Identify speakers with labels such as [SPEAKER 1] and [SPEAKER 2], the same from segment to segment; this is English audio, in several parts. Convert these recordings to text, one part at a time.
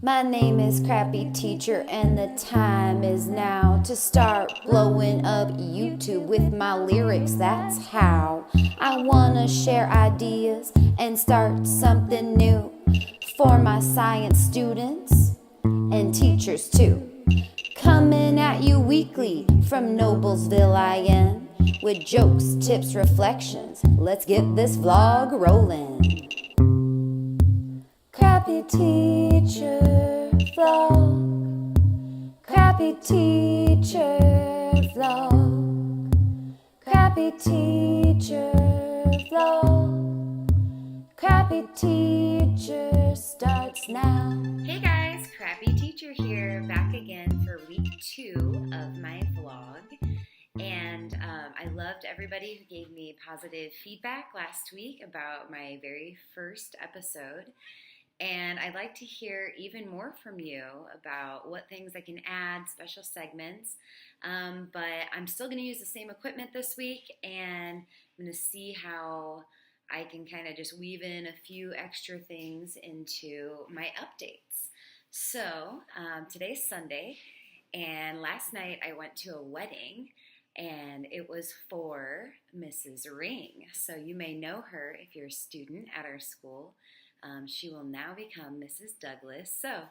[SPEAKER 1] My name is Crappy Teacher, and the time is now to start blowing up YouTube with my lyrics. That's how I wanna share ideas and start something new for my science students and teachers too. Coming at you weekly from Noblesville, IN, with jokes, tips, reflections. Let's get this vlog rolling. Crappy Teacher Vlog. Crappy Teacher Vlog. Crappy Teacher Vlog. Crappy Teacher starts now.
[SPEAKER 2] Hey guys, Crappy Teacher here, back again for week 2 of my vlog. And I loved everybody who gave me positive feedback last week about my very first episode. And I'd like to hear even more from you about what things I can add, special segments. But I'm still going to use the same equipment this week, and I'm going to see how I can kind of just weave in a few extra things into my updates. So today's Sunday, and last night I went to a wedding, and it was for Mrs. Ring. So you may know her if you're a student at our school. She will now become Mrs. Douglas. So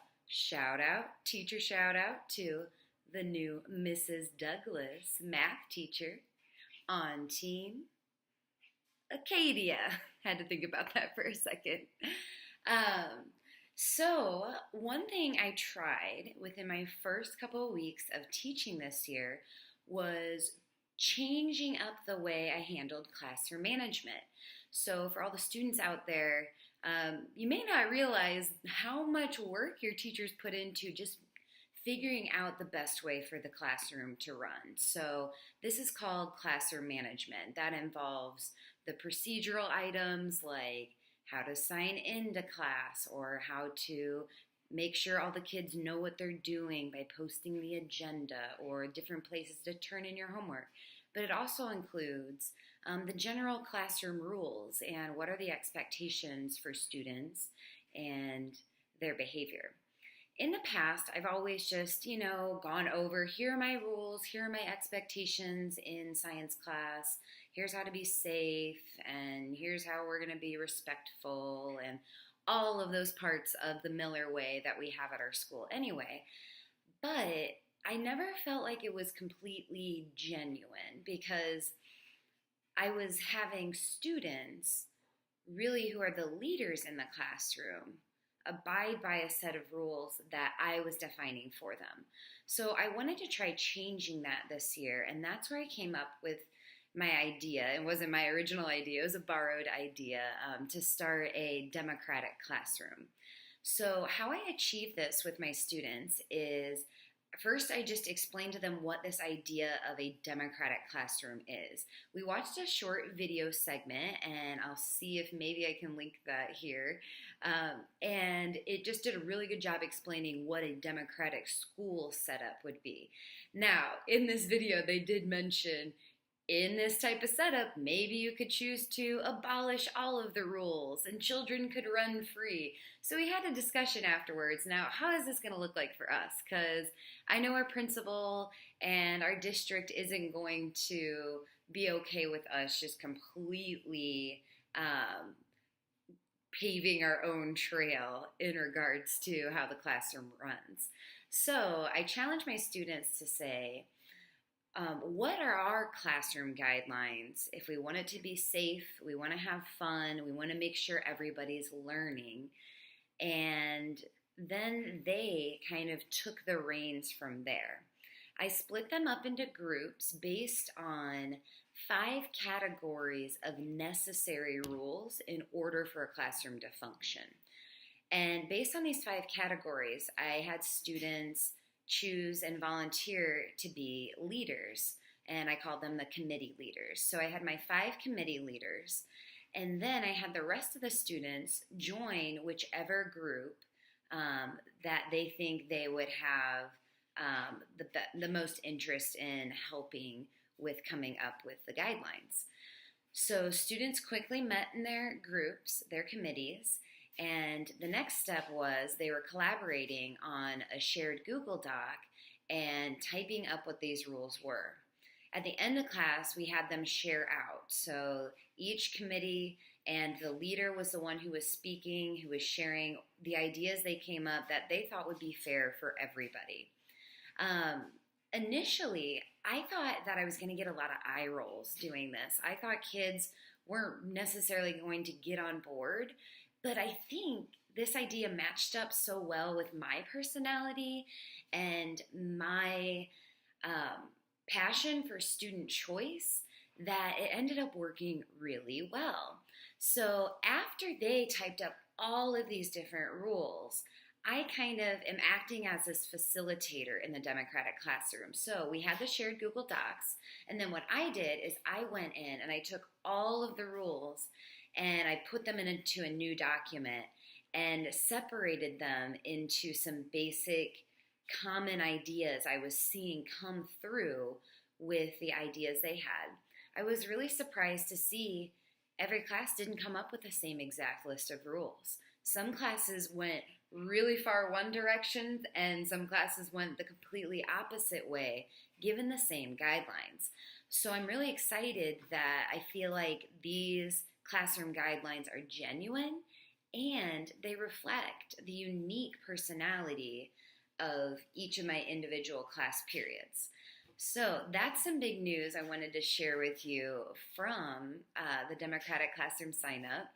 [SPEAKER 2] teacher shout out to the new Mrs. Douglas, math teacher on Team Acadia. Had to think about that for a second. So one thing I tried within my first couple of weeks of teaching this year was changing up the way I handled classroom management. So for all the students out there, you may not realize how much work your teachers put into just figuring out the best way for the classroom to run. So this is called classroom management. That involves the procedural items like how to sign into class or how to make sure all the kids know what they're doing by posting the agenda or different places to turn in your homework. But it also includes the general classroom rules and what are the expectations for students and their behavior. In the past, I've always just, gone over, here are my rules, here are my expectations in science class, here's how to be safe, and here's how we're going to be respectful, and all of those parts of the Miller way that we have at our school anyway. But I never felt like it was completely genuine because I was having students, really who are the leaders in the classroom, abide by a set of rules that I was defining for them. So I wanted to try changing that this year, and that's where I came up with my idea. It wasn't my original idea, it was a borrowed idea to start a democratic classroom. So how I achieve this with my students is first, I just explained to them what this idea of a democratic classroom is. We watched a short video segment, and I'll see if maybe I can link that here. And it just did a really good job explaining what a democratic school setup would be. Now, in this video, they did mention in this type of setup, maybe you could choose to abolish all of the rules and children could run free. So we had a discussion afterwards. Now, how is this going to look like for us? Because I know our principal and our district isn't going to be okay with us just completely paving our own trail in regards to how the classroom runs. So I challenge my students to say, what are our classroom guidelines if we want it to be safe, we want to have fun, we want to make sure everybody's learning? And then they kind of took the reins from there. I split them up into groups based on 5 categories of necessary rules in order for a classroom to function. And based on these 5 categories, I had students choose and volunteer to be leaders, and I called them the committee leaders. So I had my 5 committee leaders, and then I had the rest of the students join whichever group that they think they would have the most interest in helping with coming up with the guidelines. So students quickly met in their groups, their committees, And the next step was they were collaborating on a shared Google Doc and typing up what these rules were. At the end of class, we had them share out. So each committee and the leader was the one who was speaking, who was sharing the ideas they came up that they thought would be fair for everybody. Initially, I thought that I was going to get a lot of eye rolls doing this. I thought kids weren't necessarily going to get on board, but I think this idea matched up so well with my personality and my passion for student choice that it ended up working really well. So after they typed up all of these different rules, I kind of am acting as this facilitator in the democratic classroom. So we had the shared Google Docs, and then what I did is I went in and I took all of the rules and I put them into a new document and separated them into some basic common ideas I was seeing come through with the ideas they had. I was really surprised to see every class didn't come up with the same exact list of rules. Some classes went really far one direction and some classes went the completely opposite way given the same guidelines. So I'm really excited that I feel like these classroom guidelines are genuine and they reflect the unique personality of each of my individual class periods. So that's some big news I wanted to share with you from the Democratic Classroom sign up.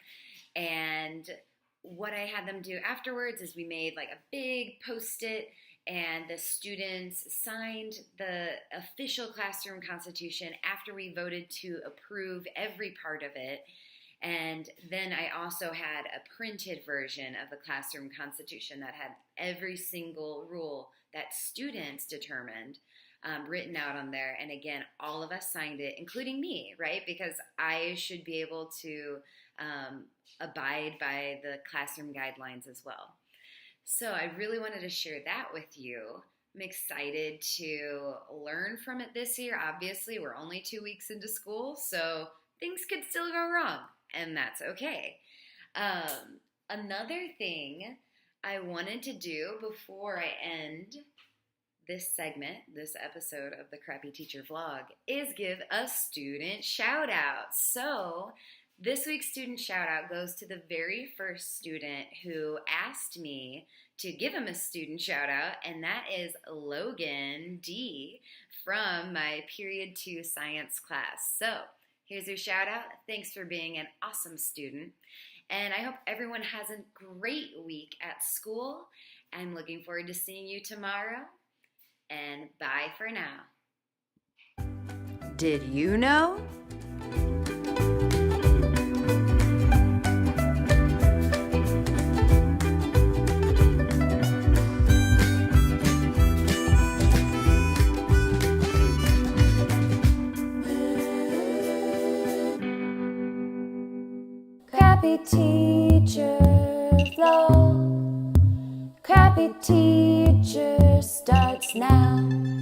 [SPEAKER 2] And what I had them do afterwards is we made like a big post-it and the students signed the official classroom constitution after we voted to approve every part of it. And then I also had a printed version of the classroom constitution that had every single rule that students determined written out on there. And again, all of us signed it, including me, right? Because I should be able to abide by the classroom guidelines as well. So I really wanted to share that with you. I'm excited to learn from it this year. Obviously, we're only 2 weeks into school, so things could still go wrong, and that's okay. Another thing I wanted to do before I end this segment, this episode of the Crappy Teacher Vlog, is give a student shout out. So this week's student shout out goes to the very first student who asked me to give him a student shout out, and that is Logan D from my Period 2 science class. So here's your shout out. Thanks for being an awesome student. And I hope everyone has a great week at school. I'm looking forward to seeing you tomorrow. And bye for now. Did you know?
[SPEAKER 1] Crappy teacher vlog. Crappy teacher starts now.